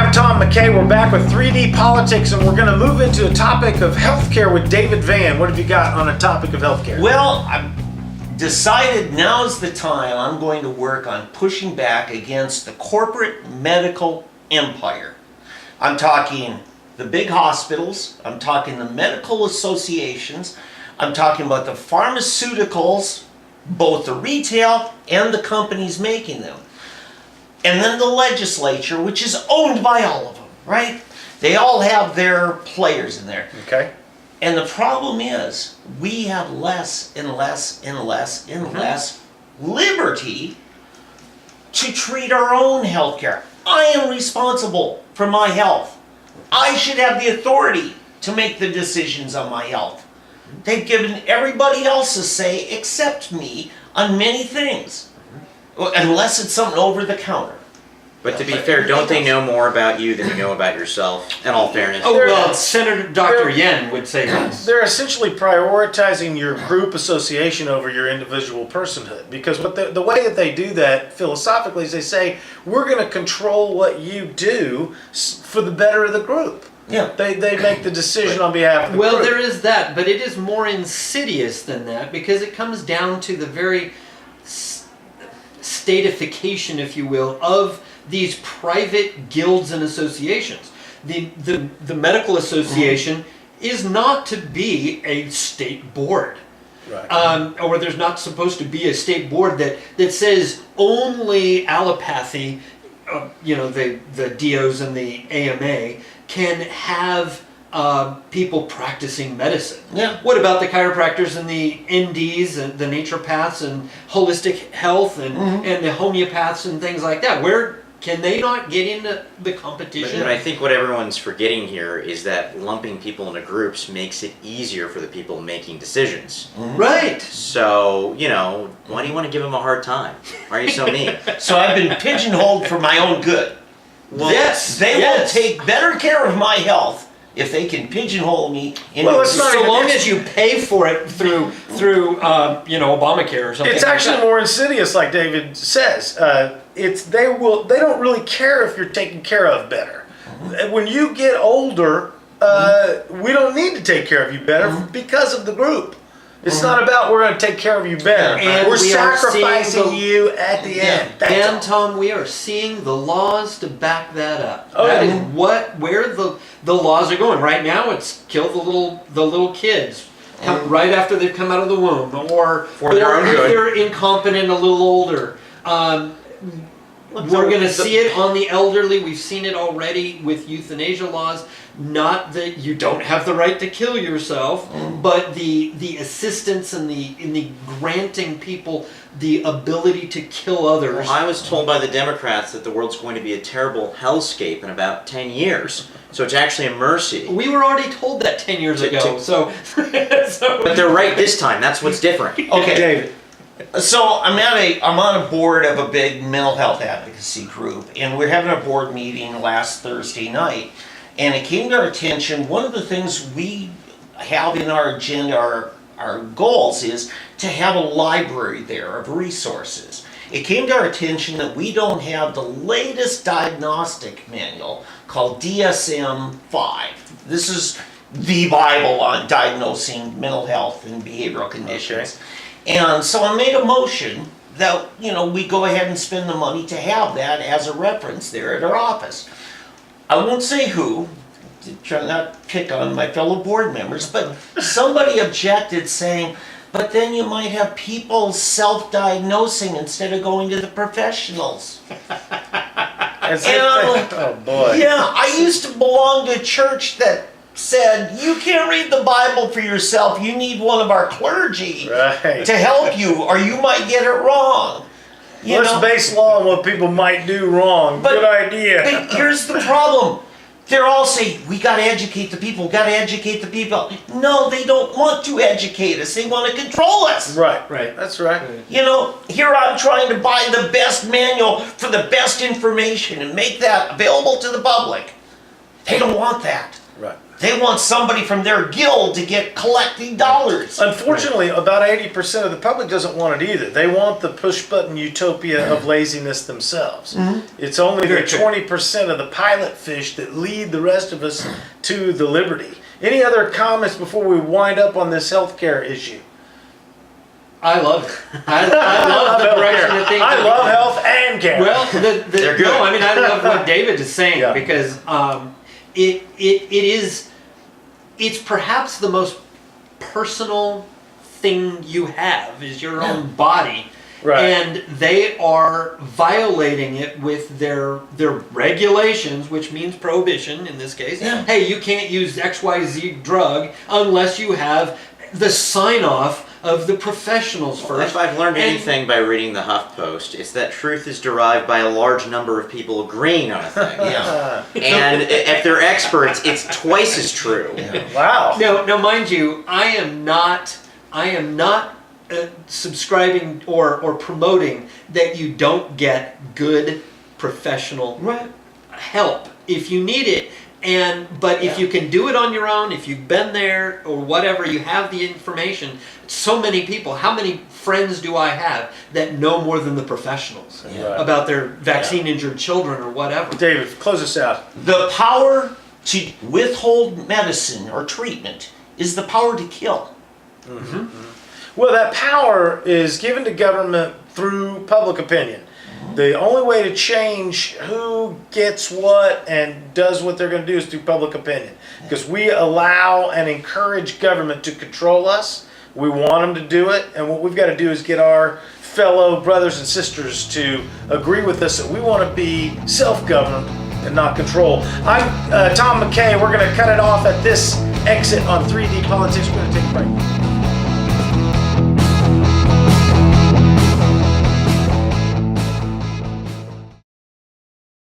I'm Tom McCay. We're back with 3D Politics, and we're going to move into a topic of healthcare with David Van. What have you got on a topic of healthcare? Well, I've decided now's the time I'm going to work on pushing back against the corporate medical empire. I'm talking the big hospitals, I'm talking the medical associations, I'm talking about the pharmaceuticals, both the retail and the companies making them. And then the legislature, which is owned by all of them, right? They all have their players in there. Okay. And the problem is, we have less and less and less and less liberty to treat our own health care. I am responsible for my health. I should have the authority to make the decisions on my health. They've given everybody else a say except me on many things. Unless it's something over the counter. But to be fair, don't they know more about you than you know about yourself, in all fairness? Oh, well, Senator Dr. Yen would say this. They're essentially prioritizing your group association over your individual personhood. Because what the way that they do that philosophically is they say, we're going to control what you do for the better of the group. Yeah. They make the decision on behalf of the group. Well, there is that, but it is more insidious than that because it comes down to the very statification, if you will, of these private guilds and associations. The medical association is not to be a state board. Right. Or there's not supposed to be a state board that says only allopathy, the DOs and the AMA can have people practicing medicine. Yeah. What about the chiropractors and the NDs and the naturopaths and holistic health and the homeopaths and things like that? Where can they not get into the competition? But I think what everyone's forgetting here is that lumping people into groups makes it easier for the people making decisions. Right. So, why do you want to give them a hard time? Why are you so mean? So I've been pigeonholed for my own good. Well, Yes. They will take better care of my health if they can pigeonhole me into Well, it's not So even- long as you pay for it through Obamacare or something. It's like actually that. more insidious, like David says. They don't really care if you're taken care of better. When you get older, we don't need to take care of you better because of the group. It's not about we're going to take care of you better. And we're we are sacrificing seeing you at the end. That's And all. Tom, we are seeing the laws to back that up. Oh, That yeah. is where the laws are going. Right now, it's kill the little kids right after they've come out of the womb, or their own if good. they're incompetent, a little older. We're going to see it on the elderly. We've seen it already with euthanasia laws. Not that you don't have the right to kill yourself, but the assistance and the granting people the ability to kill others. Well, I was told by the Democrats that the world's going to be a terrible hellscape in about 10 years. So it's actually a mercy. We were already told that 10 years ago. So But they're right this time. That's what's different. Okay. David. So I'm on a board of a big mental health advocacy group, and we're having a board meeting last Thursday night, and it came to our attention, one of the things we have in our agenda, our goals, is to have a library there of resources. It came to our attention that we don't have the latest diagnostic manual called DSM-5. This is the Bible on diagnosing mental health and behavioral conditions. Okay. And so I made a motion that, we go ahead and spend the money to have that as a reference there at our office. I won't say who, to try not to pick on my fellow board members, but somebody objected saying, but then you might have people self-diagnosing instead of going to the professionals. Oh, boy. Yeah, I used to belong to a church that said, you can't read the Bible for yourself, you need one of our clergy Right. to help you, or you might get it wrong. Let's base law on what people might do wrong. But- Good idea. But here's the problem. They're all saying, we got to educate the people, got to educate the people. No, they don't want to educate us. They want to control us. Right. Right. That's right. Here I'm trying to buy the best manual for the best information and make that available to the public. They don't want that. Right. They want somebody from their guild to get collecting dollars. Unfortunately, about 80% of the public doesn't want it either. They want the push-button utopia of laziness themselves. It's only the 20% of the pilot fish that lead the rest of us to the liberty. Any other comments before we wind up on this healthcare issue? I love it. I love the direction that things I are love going. health and care. Well, They're good. no, I mean I love what David is saying Yeah. because it's perhaps the most personal thing you have is your own body. Right. And they are violating it with their regulations, which means prohibition in this case. Yeah. Hey, you can't use XYZ drug unless you have the sign off of the professionals first. If I've learned And- anything by reading the HuffPost, it's that truth is derived by a large number of people agreeing on a thing. Yeah. And if they're experts, it's twice as true. Wow. Now, mind you, I am not subscribing or promoting that you don't get good professional help if you need it. But if you can do it on your own, if you've been there or whatever, you have the information. So many people. How many friends do I have that know more than the professionals about their vaccine-injured children or whatever? David, close us out. The power to withhold medicine or treatment is the power to kill. Well, that power is given to government through public opinion. The only way to change who gets what and does what they're going to do is through public opinion. Because we allow and encourage government to control us. We want them to do it. And what we've got to do is get our fellow brothers and sisters to agree with us that we want to be self-governed and not control. I'm Tom McCay. We're going to cut it off at this exit on 3D Politics. We're going to take a break.